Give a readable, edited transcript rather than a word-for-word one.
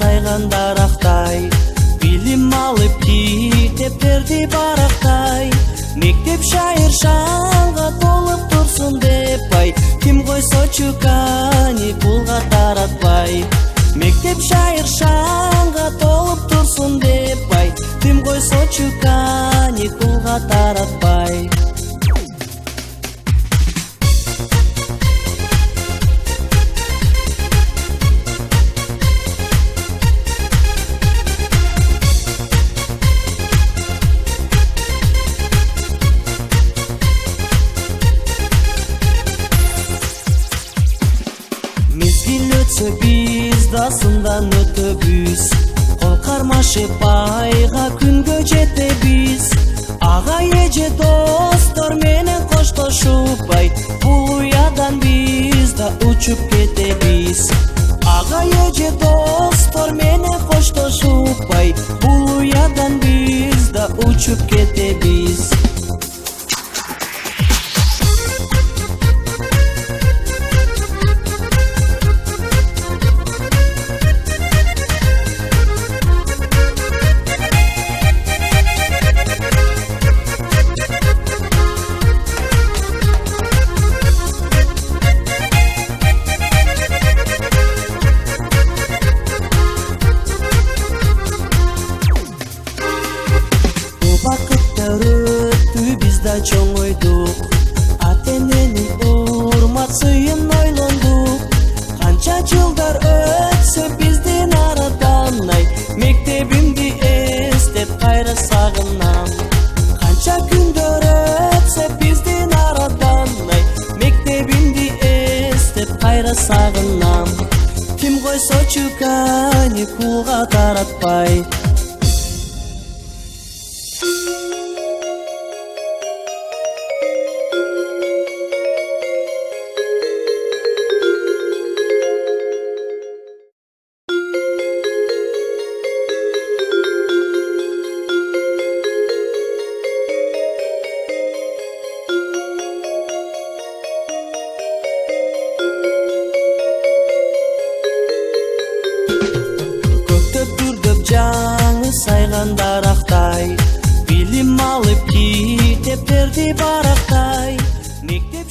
сайган дарактай, билим алып китептерди барактай. Мектеп шайыр шаңга толуп турсун деп ай, ким койсочу каникулга таратпай. Мектеп шайыр шаңга толуп турсун деп ай, ким койсочу каникулга таратпай. Мезгил өтсө биз дасындан өтөбүз, кол кармашып айга күнгө жетебиз. Ага эже достор менен коштошуп ай, бул уядан биз да учуп кетебиз. Ага эже достор менен коштошуп ай, бул уядан биз да учуп кетебиз. Бакыттар өттү, биз да чоңойдук, ата-эненин урматсыйын ойлондук. Канча жылдар өтсө биздин арадан ай, мектебимди эстеп кайра сагынам. Канча күндөр өтсө биздин арадан ай, мектебимди эстеп кайра сагынам. Ким койсочу каникулга таратпай. Жаңы сайган дарактай, билим алып китептерди барактай. Мектеп